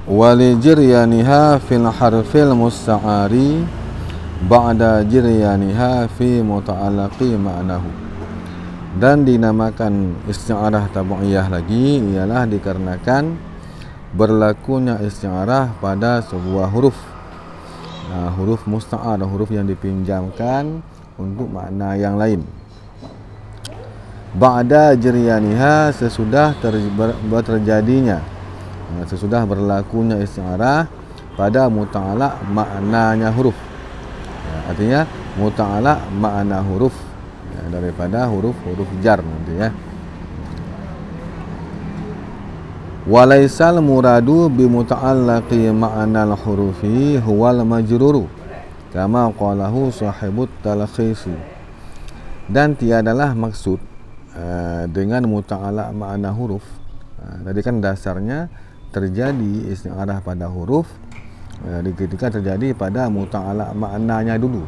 Walijiryaniha fil harfil musta'ari ba'da jiryaniha fi muta'allaqi ma'nahu. Dan dinamakan isti'arah tabu'iyah lagi ialah dikarenakan berlakunya isti'arah pada sebuah huruf, huruf musta'ar, huruf yang dipinjamkan untuk makna yang lain. Ba'da jiryaniha, sesudah terjadinya, sesudah berlakunya isti'arah pada muta'alaq maknanya huruf. Artinya muta'alaq makna huruf, daripada huruf-huruf jar nanti ya. Walaisal muradu bi muta'allaqi ma'nal hurufi huwal majruru kama qalahu sahibut talkhis. Dan tiadalah maksud dengan muta'alaq makna huruf. Tadi kan dasarnya terjadi isti'arah pada huruf ketika terjadi pada muta'alaq maknanya dulu,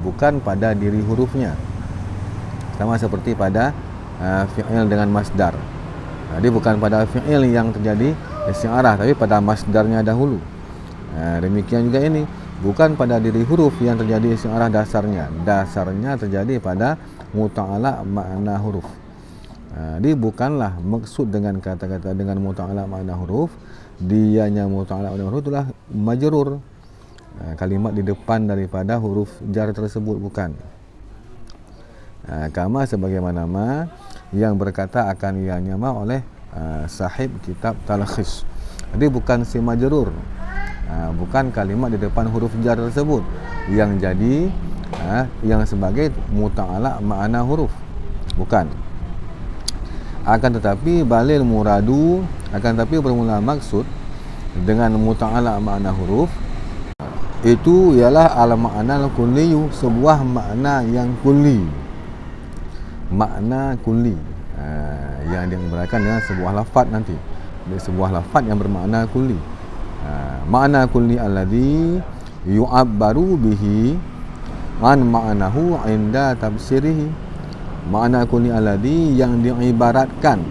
bukan pada diri hurufnya. Sama seperti pada fi'il dengan masdar. Jadi bukan pada fi'il yang terjadi isti'arah, tapi pada masdarnya dahulu. Demikian juga ini, bukan pada diri huruf yang terjadi isti'arah dasarnya. Dasarnya terjadi pada muta'alaq makna huruf. Jadi bukanlah maksud dengan kata-kata dengan muta'alaq makna huruf, dianya muta'alaq makna huruf itulah majrur, kalimat di depan daripada huruf jar tersebut, bukan. Kama sebagaimana yang berkata akan ianya oleh sahib kitab talkhis. Jadi bukan si majrur, bukan kalimat di depan huruf jar tersebut yang jadi yang sebagai muta'alaq makna huruf, bukan. Akan tetapi balil muradu, akan tetapi bermula maksud dengan muta'alaq makna huruf itu ialah al ma'na kulli, sebuah makna yang kulli, makna kulli yang diibaratkan dengan sebuah lafaz nanti, sebuah lafaz yang bermakna kulli. Makna kulli alladhi yu'abbaru bihi an ma'nahu inda tafsirihi. Makna kulli alladhi yang diibaratkan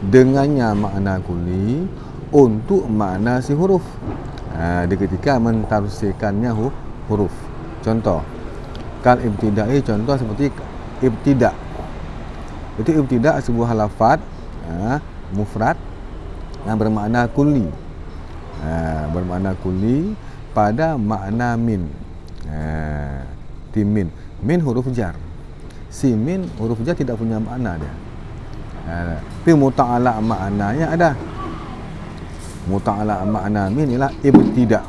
dengannya makna kulli untuk makna si huruf ketika mentafsirkannya huruf. Contoh kal ibtidai, contoh seperti ibtida. Itu ibtida sebuah lafaz mufrad yang bermakna kulli, bermakna kulli pada makna min. Min huruf jar. Si min huruf jar tidak punya makna dia. Tapi muta'alaq maknanya ada. Muta'alaq makna min ialah ibtida.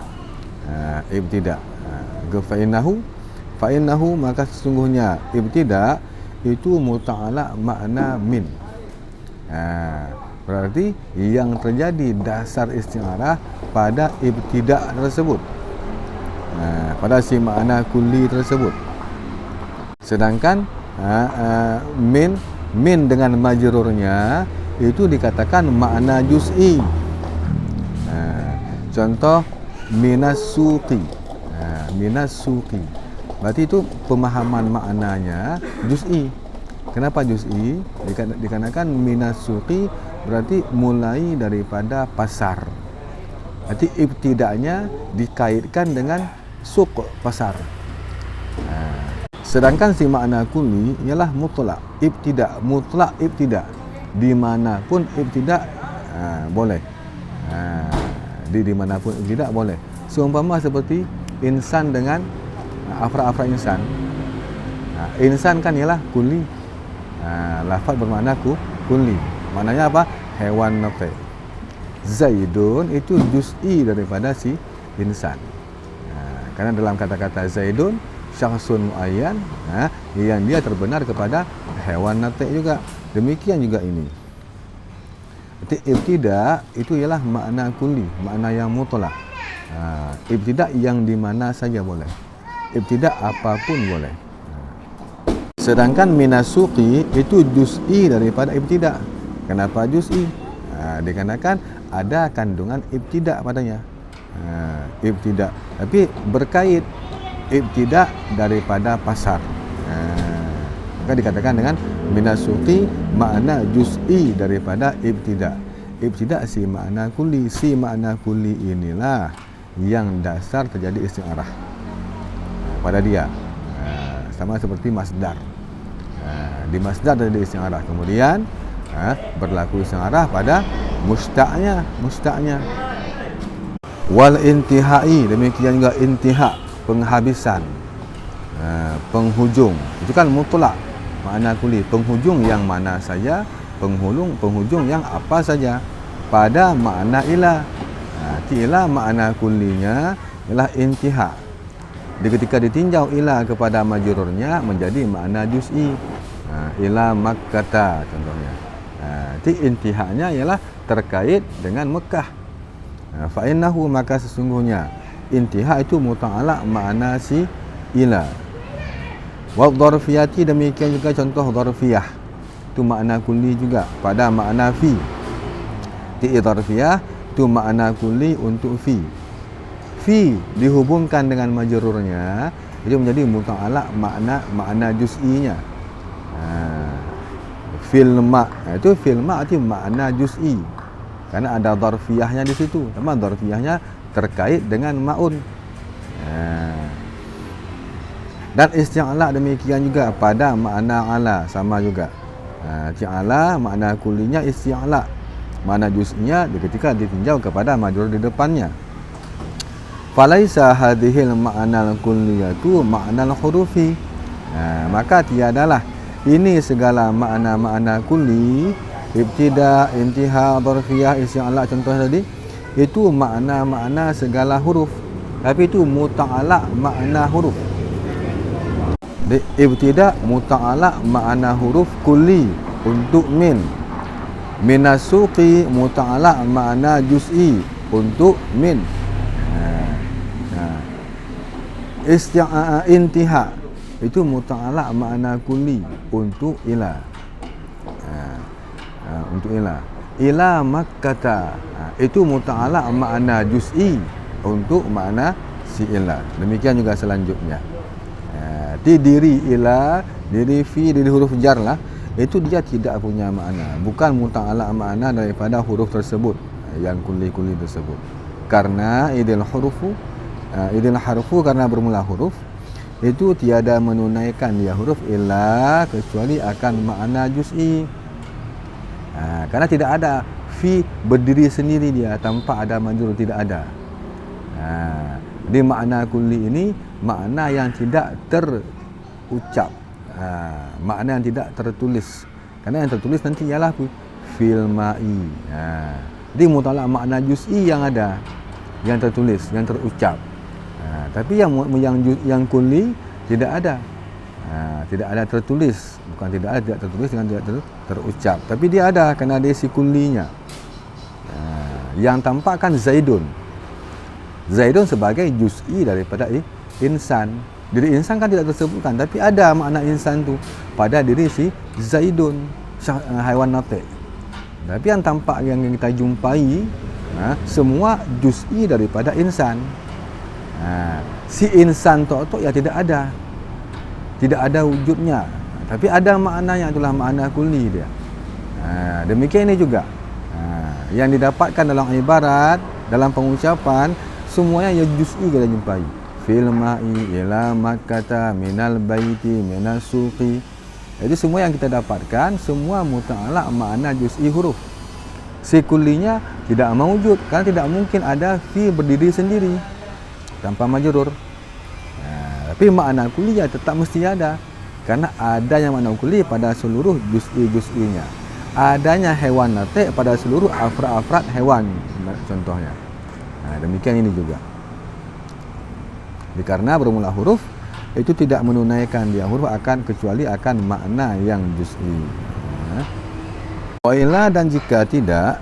Ibtida. Fa'innahu maka sesungguhnya ibtida itu muta'alaq makna min. Berarti yang terjadi dasar isti'arah pada ibtida tersebut, pada si makna kulli tersebut. Sedangkan min dengan majrurnya itu dikatakan makna juz'i. Contoh minas suqi. Minas suqi, berarti itu pemahaman maknanya juz'i. Kenapa juz'i? Dikarenakan minas suqi berarti mulai daripada pasar. Berarti ibtida'nya dikaitkan dengan suq, pasar. Sedangkan si makna kulli ialah mutlak ibtida, mutlak ibtida, di manapun ibtida boleh. Di manapun ibtida boleh. Seumpama seperti insan dengan afra-afra insan. Insan kan ialah kulli, lafaz bermakna kulli. Maknanya apa? Hewan natik. Zaidun itu juz'i daripada si insan. Karena dalam kata-kata Zaidun syakhsun muayyan, yang dia terbenar kepada hewan natik juga. Demikian juga ini. Jadi ibtida itu ialah makna kulli, makna yang mutlak. Ibtida yang di mana saja boleh. Ibtida apapun boleh. Sedangkan minasuqi itu juz'i daripada ibtida. Kenapa juz'i? Dikarenakan ada kandungan ibtida padanya. Ibtida, tapi berkait ibtida daripada pasar. Maka dikatakan dengan minasuqi makna juz'i daripada ibtida. ibtida si makna kulli. Si makna kulli inilah yang dasar terjadi isti'arah pada dia. Sama seperti masdar. Di masdar terjadi isti'arah, kemudian berlaku isti'arah pada musta'nya. Wal intihai, demikian juga intiha, penghabisan, penghujung. Itu kan mutlak makna kulli, penghujung yang mana saja, penghujung yang apa saja pada makna ila. Ila makna kullinya ialah intiha. Ketika ditinjau ila kepada majrurnya menjadi makna juz'i. Ila Makkata contohnya. Intihanya ialah terkait dengan Mekah. Fa innahu, maka sesungguhnya intiha itu muta'allaq makna si ila. Wa dzarfiyati, demikian juga contoh dzarfiyah. Itu makna kulli juga pada makna fi. Dzarfiyah itu makna kulli untuk fi. Fi dihubungkan dengan majrurnya itu menjadi muta'allaq makna juz'inya. Filma itu filma itu makna juz'i karena ada dzarfiyahnya di situ. Sama dzarfiyahnya terkait dengan ma'un. Dan isti'ala demikian juga pada makna ala, sama juga. Isti'ala makna kullinya isti'ala, makna juz'nya ketika ditinjau kepada majrur di depannya. Falaisa hadhil ma'nal kulliyatu ma'nal hurufi. Maka tiadalah ini segala makna-makna kulli, ibtida, intiha, dzarfiyah, isti'ala contoh tadi, itu makna-makna segala huruf, tapi itu muta'allaq makna huruf. Ibtida muta'allaq makna huruf kulli untuk minasuqi muta'allaq makna juz'i untuk min. Intiha itu muta'allaq makna kulli untuk ila. Untuk ila Makkata, itu muta'allaq makna juz'i untuk makna si ila. Demikian juga selanjutnya. Diri ila, diri fi, diri huruf jar lah, itu dia tidak punya makna, bukan muta'allaq makna daripada huruf tersebut, yang kulli tersebut. Karena idil harfu karena bermula huruf, itu tiada menunaikan dia huruf illa kecuali akan makna juz'i. Karena tidak ada fi berdiri sendiri dia tanpa ada majrur, tidak ada. Di makna kulli ini makna yang tidak terucap, makna yang tidak tertulis. Karena yang tertulis nanti ialah fil ma'i. Di muta'allaq makna juz'i yang ada, yang tertulis, yang terucap. Tapi yang kulli tidak ada. Tidak ada tertulis, bukan tidak ada, tidak tertulis dengan tidak terucap, tapi dia ada kerana dia si kullinya. Yang tampak kan Zaidun sebagai juz'i daripada insan. Diri insan kan tidak tersebutkan, tapi ada makna insan tu pada diri si Zaidun, haiwan natik. Tapi yang tampak yang kita jumpai semua juz'i daripada insan. Si insan tu ya tidak ada wujudnya, tapi ada maknanya, itulah makna kulli dia. Demikian ini juga yang didapatkan dalam ibarat, dalam pengucapan, semuanya ya juz'i kita jumpai. Fil ma'i, ila Makkata, minal baiti, minas suqi. Jadi semua yang kita dapatkan semua muta'allaq makna juz'i huruf. Si kullinya tidak mewujud, karena tidak mungkin ada fi berdiri sendiri tanpa majrur. Tapi makna kulli tetap mesti ada, karena adanya makna kulli pada seluruh juz'i-juz'inya. Adanya hewan natik pada seluruh afrad-afrad hewan contohnya. Demikian ini juga. Karena bermula huruf itu tidak menunaikan dia huruf kecuali akan makna yang juz'i. Wa illa, dan jika tidak,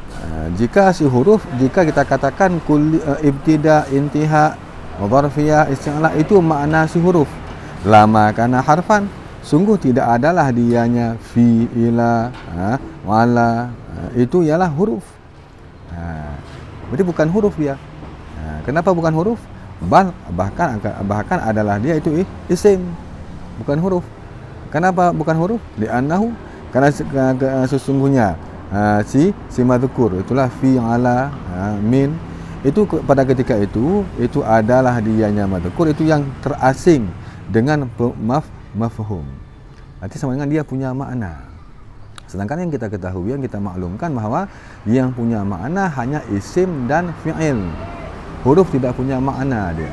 jika si huruf, jika kita katakan kulli, ibtida, intiha, dzarfiyah, isti'la itu makna si huruf, lama kana harfan, sungguh tidak adalah dianya fi, ila, wala, itu ialah huruf. Berarti bukan huruf dia. Kenapa bukan huruf? Bahkan adalah dia itu isim, bukan huruf. Kenapa bukan huruf? Li'annahu, karena sesungguhnya si madzukur, itulah fi, ala, min. Itu pada ketika itu adalah dianya madzukur, itu yang terasing dengan mafhum. Arti sama dengan dia punya makna. Sedangkan yang kita ketahui, yang kita maklumkan bahawa yang punya makna hanya isim dan fi'il. Huruf tidak punya makna dia.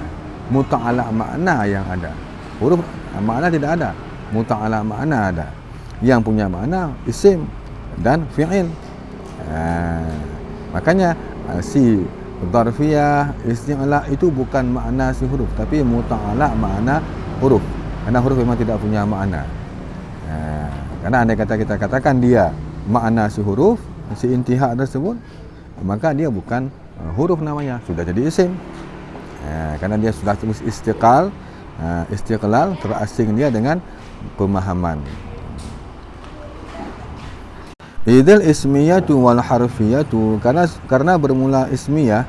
Muta'ala makna yang ada. Huruf makna tidak ada. Muta'ala makna ada. Yang punya makna isim dan fi'il. Makanya si dharfiyah, isti'la itu bukan makna si huruf, tapi muta'ala makna huruf. Karena huruf memang tidak punya makna. Karena andai kata kita katakan dia makna si huruf, si intihak tersebut, maka dia bukan huruf namanya, sudah jadi isim. Karena dia sudah terus istiqlal, terasing dia dengan pemahaman. Idzal ismiyatu wal harfiyatu, karena bermula ismiyah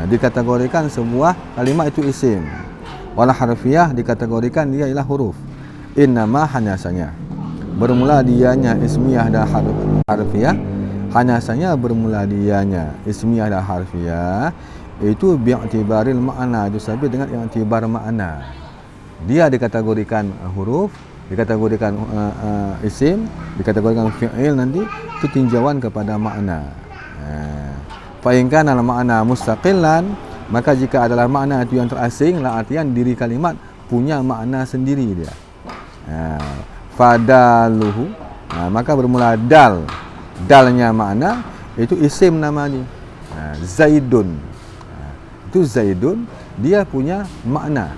dikategorikan sebuah kalimat itu isim. Wal harfiyah dikategorikan dia ialah huruf. Innama hanya saja bermula dianya ismiyah dan harfiyah, hanya saja bermula dianya ismiyah dan harfiyah itu bi'tibaril makna, itu sampai dengan i'tibar makna. Dia dikategorikan huruf, dikategorikan isim, dikategorikan fi'il, nanti itu tinjauan kepada makna. Fa in kana al-ma'na mustaqillan, maka jika adalah makna itu yang terasing, la artian diri kalimat punya makna sendiri dia. Fadaluhu, maka bermula dalnya makna itu isim namanya. Zaidun, itu Zaidun dia punya makna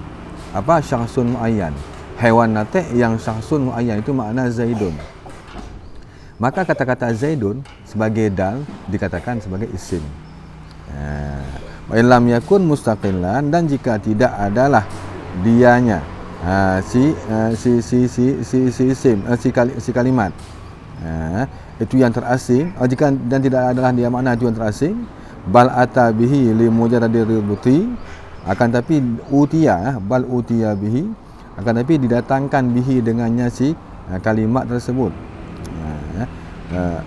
apa? Syakhsun muayyan, hewan natik yang syakhsun muayyan, itu makna Zaidun. Maka kata-kata Zaidun sebagai dal dikatakan sebagai isim. Wa illam yakun mustaqillan, dan jika tidak adalah dianya si isim, si kalimat itu yang terasing, jika dan tidak adalah dia makna itu yang terasing, bal ata bihi li mujarradir rubuti, akan tapi bal utiya bihi, akan tapi didatangkan bihi dengannya si kalimat tersebut,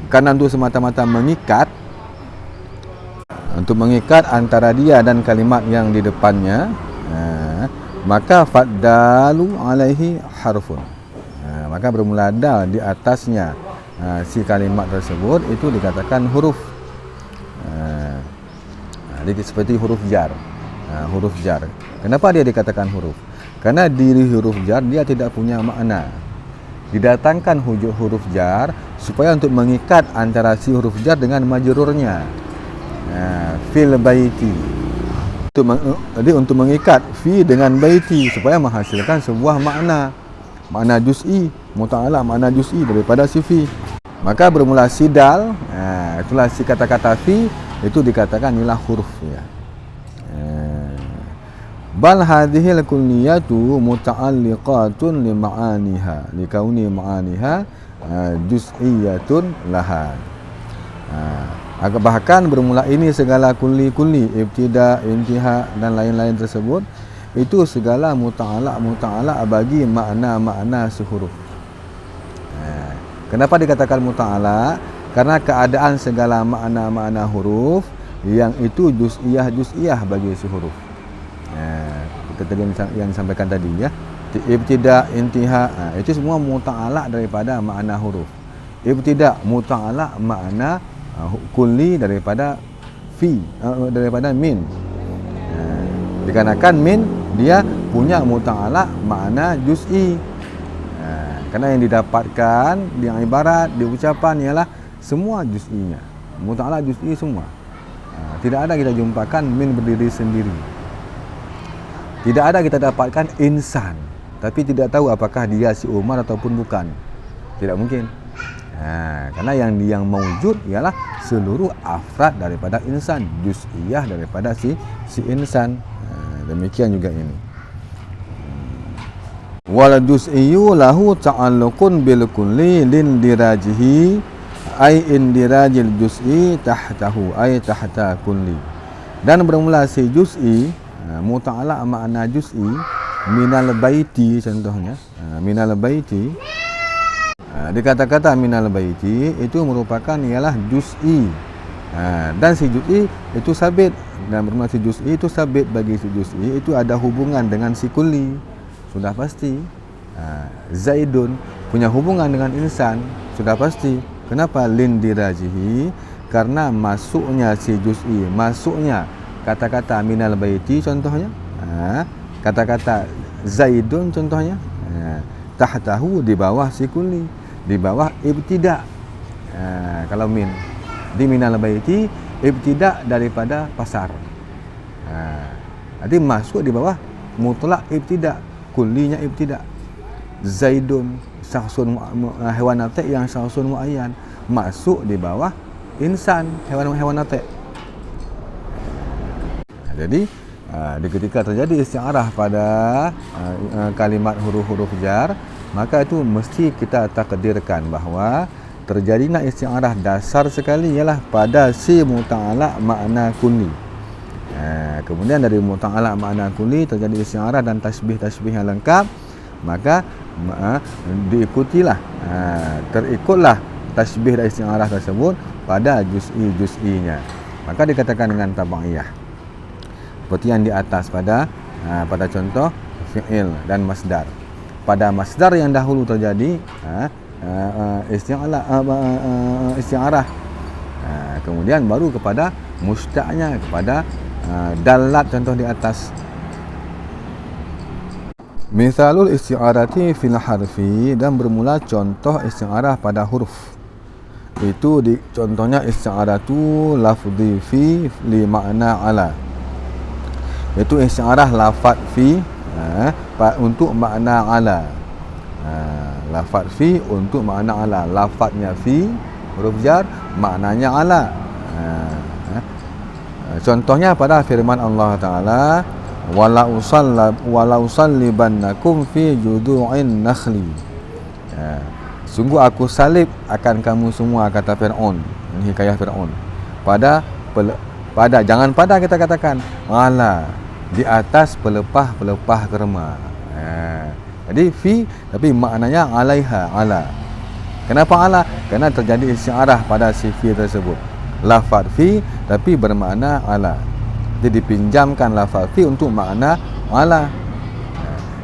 karena untuk semata-mata mengikat, untuk mengikat antara dia dan kalimat yang di depannya, maka faddalu alaihi harfun, maka bermula dal di atasnya si kalimat tersebut itu dikatakan huruf. Seperti huruf jar. Huruf jar, kenapa dia dikatakan huruf? Karena diri huruf jar dia tidak punya makna. Didatangkan huruf jar supaya untuk mengikat antara si huruf jar dengan majrurnya. Fil baiti, jadi untuk mengikat fi dengan baiti supaya menghasilkan sebuah makna juz'i, muta'ala makna juz'i daripada si fi. Maka bermula sidal, itulah si kata-kata fi itu dikatakan ialah huruf ya. Bal hadhil kulliyatu muta'alliqatun li ma'aniha, li kauni ma'aniha juz'iyatun laha. Bahkan bermula ini segala kulli, ibtida, intiha dan lain-lain tersebut, itu segala muta'ala bagi makna si huruf. Kenapa dikatakan muta'ala? Karena keadaan segala makna huruf yang itu juz'iyah bagi si huruf. Kita yang disampaikan tadi ya, ibtida, intiha, itu semua muta'ala daripada makna huruf. Ibtida muta'ala makna kulli daripada fi, daripada min. Dikarenakan min dia punya muta'ala makna juz'i. Karena yang didapatkan yang ibarat di ucapan ialah semua juz'inya, muta'ala juz'i semua. Tidak ada kita jumpakan min berdiri sendiri. Tidak ada kita dapatkan insan tapi tidak tahu apakah dia si Umar ataupun bukan. Tidak mungkin. Karena yang mewujud ialah seluruh afrad daripada insan, juz'iyah daripada si insan. Demikian juga ini. Wal juz'iyyu lahu ta'alluqun bil kulli lin dirajihi ay indirajil juz'i tahtahu ay tahta kulli. Dan bermula si juz'i, muta'ala makna juz'i, minal baiti contohnya, minal baiti, Di kata-kata minal baiti itu merupakan ialah juz'i. Dan si juz'i itu sabit, dan bermakna si juz'i itu sabit. Bagi si juz'i itu ada hubungan dengan si kulli, sudah pasti. Zaidun punya hubungan dengan insan, sudah pasti. Kenapa? Lindirajihi, karena masuknya si juz'i, masuknya kata-kata minal baiti contohnya, kata-kata Zaidun contohnya, tahtahu di bawah si kulli, di bawah ibtida. Kalau min di minal baiti, ibtida daripada pasar. Jadi masuk di bawah mutlak ibtida, kullinya ibtida. Zaidun syakhsun hewan natik yang syakhsun muayyan, masuk di bawah insan, hewan natik. Jadi ketika terjadi isti'arah pada kalimat huruf-huruf jar, maka itu mesti kita takdirkan bahawa terjadinya isti'arah dasar sekali ialah pada si muta'ala makna kulli. Kemudian dari muta'ala makna kulli terjadi isti'arah dan tasbih-tasbih yang lengkap, maka diikutilah, terikutlah tasbih dan isti'arah tersebut pada juz'i-juz'inya. Maka dikatakan dengan tabaiyah. Seperti yang di atas pada contoh fi'il dan masdar. Pada masdar yang dahulu terjadi isti'arah, kemudian baru kepada musta'nya, kepada dalat contoh di atas. Misalul isti'arati fil harfi, dan bermula contoh isti'arah pada huruf. Itu contohnya isti'aratu lafzi fi li makna ala. Itu isti'arah lafaz fi untuk makna ala. Lafaz fi untuk makna ala. Lafaznya fi, huruf jar, maknanya ala. Contohnya pada firman Allah Ta'ala, wala usallibannakum fi judu'in nakhli. Sungguh aku salib akan kamu semua, kata Fir'aun. Ini hikayah Fir'aun. Pada jangan pada, kita katakan ala, di atas pelepah-pelepah kurma. Jadi fi tapi maknanya alaiha, ala. Kenapa ala? Kerana terjadi isti'arah pada si fi tersebut. Lafaz fi tapi bermakna ala. Jadi dipinjamkan lafaz fi untuk makna ala.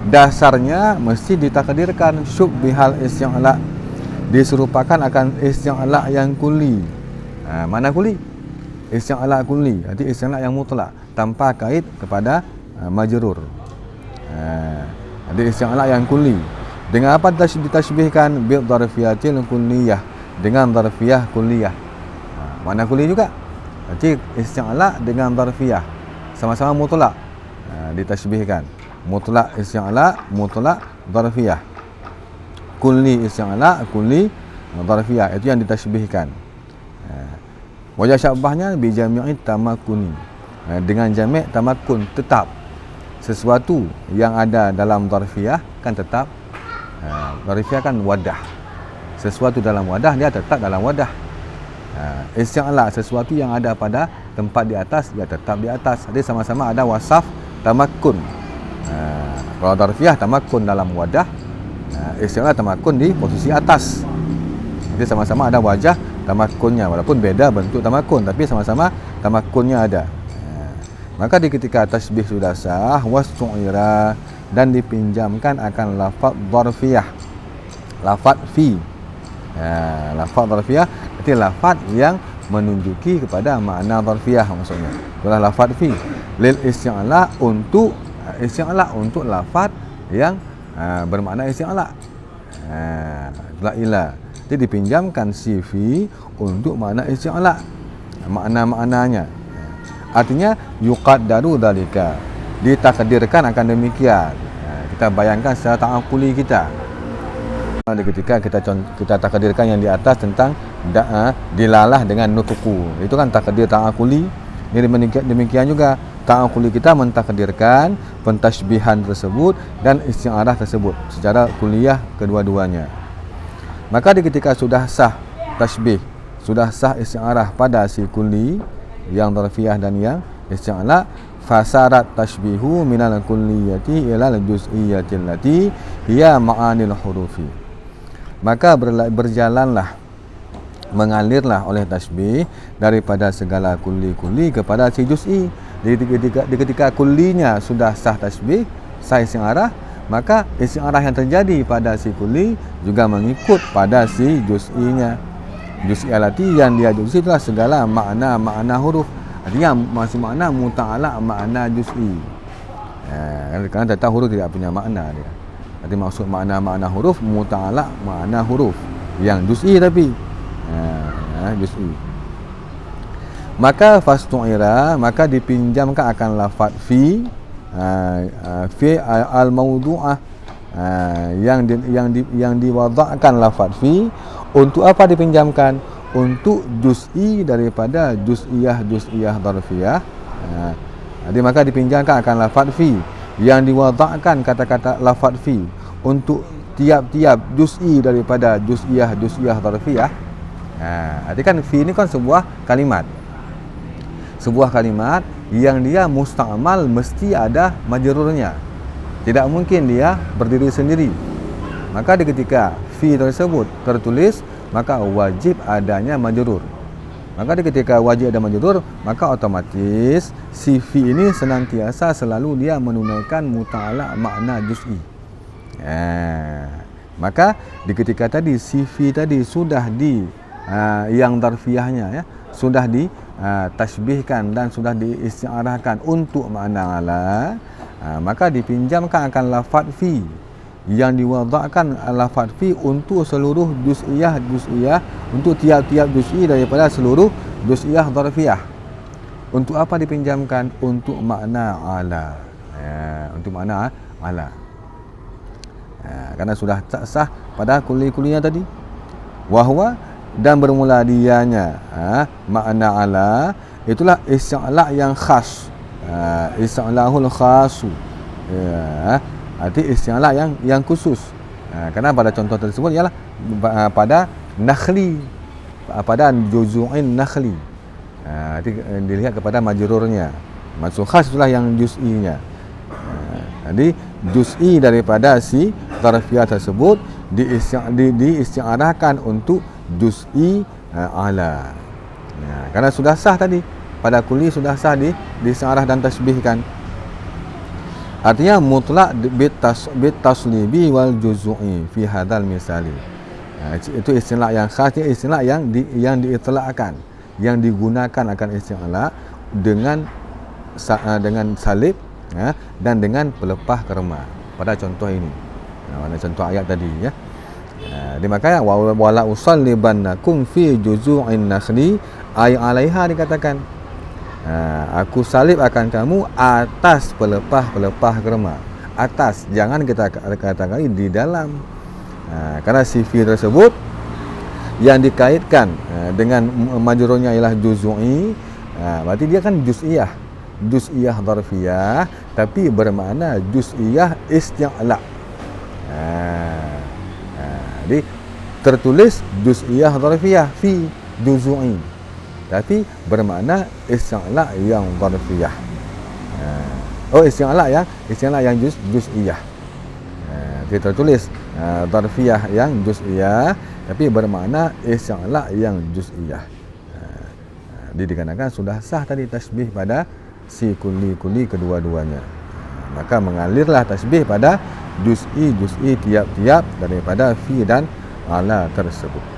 Dasarnya mesti ditakdirkan syubbihal isti'la, diserupakan akan isti'la yang kulli. Mana kulli? Isti'la kulli, arti isti'la yang mutlak tanpa kait kepada majrur. Ada isti'la yang kulli. Dengan apa ditashbihkan? Bil dharfiyatil kulliyah, dengan dharfiyah kulliyah. Mana kulli juga? Arti isti'la dengan dharfiyah sama-sama mutlak, ditashbihkan. Mutlak isti'la, mutlak dharfiyah. Kulli isti'la, kulli dharfiyah, itu yang ditashbihkan. Wajah syabahnya bi jami'i tamakkuni, dengan jami' tamakkun, tetap. Sesuatu yang ada dalam dharfiyah kan tetap. Dharfiyah kan wadah. Sesuatu dalam wadah, dia tetap dalam wadah. Isti'la, sesuatu yang ada pada tempat di atas, dia tetap di atas. Jadi sama-sama ada wasaf tamakkun. Kalau dharfiyah tamakkun dalam wadah, isti'la tamakkun di posisi atas. Jadi sama-sama ada wajah tamakkunnya, walaupun beda bentuk tamakkun, tapi sama-sama tamakkunnya ada. Maka di ketika tasbih sudah sah, wastu'ira, dan dipinjamkan akan lafaz dharfiyah, lafaz fi. Lafaz dharfiyah itu lafaz yang menunjuki kepada makna dharfiyah, maksudnya itulah lafaz fi. Lil isti'la, untuk isti'la, untuk lafaz yang bermakna isti'la. Itulah ila. Jadi dipinjamkan si fi untuk makna isti'la, makna-maknanya. Artinya yuqaddaru dalika, ditakdirkan akan demikian. Kita bayangkan secara ta'akuli kita. Ketika kita takdirkan yang di atas tentang dilalah dengan nutuku, itu kan takdir ta'akuli. Demikian juga ta'akuli kita mentakdirkan pentashbihan tersebut dan isti'arah tersebut secara kuliah kedua-duanya. Maka ketika sudah sah tasbih, sudah sah isti'arah pada si kulli yang dharfiyah dan yang isti'la, fasarat tashbihu minal kulliyati ila al-juz'iyyati allati hiya ma'anil hurufi. maka berjalanlah, mengalirlah oleh tasbih daripada segala kulli kepada si juz'i. Jadi ketika kullinya sudah sah tasbih, sah isti'arah, maka isti'arah yang terjadi pada si kulli juga mengikut pada si juz'inya. Juz'i alati yang dia juz'i itulah segala makna huruf. Artinya masih makna muta'alaq, makna juz'i. Kerana tak tahu huruf tidak punya makna dia. Jadi maksud makna huruf muta'alaq, makna huruf yang juz'i tapi juz'i. Maka fastu'ira, maka dipinjamkan akan lafaz fi al-mawdu'ah, yang diwadakkan lafaz fi untuk apa dipinjamkan? Untuk juz'i daripada juz'iyah dharfiyah. Jadi maka dipinjamkan akan lafaz fi yang diwadakkan kata-kata lafaz fi untuk tiap-tiap juz'i daripada juz'iyah dharfiyah. Jadi kan fi ni kan sebuah kalimat yang dia musta'mal mesti ada majrurnya. Tidak mungkin dia berdiri sendiri. Maka ketika fi tersebut tertulis, maka wajib adanya majrur. Maka ketika wajib ada majrur, maka otomatis si fi ini senantiasa selalu dia menunaikan muta'alaq makna juz'i. Maka ketika tadi si fi tadi sudah di yang darfiyahnya ya, sudah di tasbihkan dan sudah diisti'arahkan untuk makna ala, maka dipinjamkan akan lafaz fi yang diwadakkan lafaz fi untuk seluruh juz'iyah, untuk tiap-tiap juz'i daripada seluruh juz'iyah dharfiyah. Untuk apa dipinjamkan? Untuk makna ala. Untuk makna ala. Karena sudah tak sah pada kulli-kullinya tadi. Wahwa, dan bermula dianya makna ala, itulah isti'la yang khas. Isti'lahul khasu. Arti isti'la yang khusus. Karena pada contoh tersebut ialah pada nakhli, pada juzu'in nakhli. Arti dilihat kepada majrurnya. Maksud khas itulah yang juz'inya. Jadi juz'i daripada si dharfiyah tersebut diisti'arahkan untuk juz'i ala. Karena sudah sah tadi pada kulli, sudah sah diisti'arah dan tasbihkan. Artinya mutlak bitaslibi wal juz'i fi hadzal misali. Itu istilah yang khas, istilah yang diitlakkan, yang digunakan akan istilah dengan salib dan dengan pelepah kerma pada contoh ini. Pada contoh ayat tadi ya. Makanya wala usallibannakum fi juzu'in nakhli ay alaiha dikatakan. Aku salib akan kamu atas pelepah kerma. Atas, jangan kita katakan di dalam. Karena si fi tersebut yang dikaitkan dengan majrurnya ialah juz'i, berarti dia kan juz'iyah dharfiyah, tapi bermakna juz'iyah isti'la. Jadi tertulis juz'iyah dharfiyah fi juz'i, tapi bermakna isti'la yang dharfiyah. Isti'la yang juz'iyah. Dia tertulis dharfiyah yang juz'iyah, tapi bermakna isti'la yang juz'iyah. Dikarenakan sudah sah tadi tasbih pada si kulli kedua-duanya. Maka mengalirlah tasbih pada juz'i tiap-tiap daripada fi dan ala tersebut.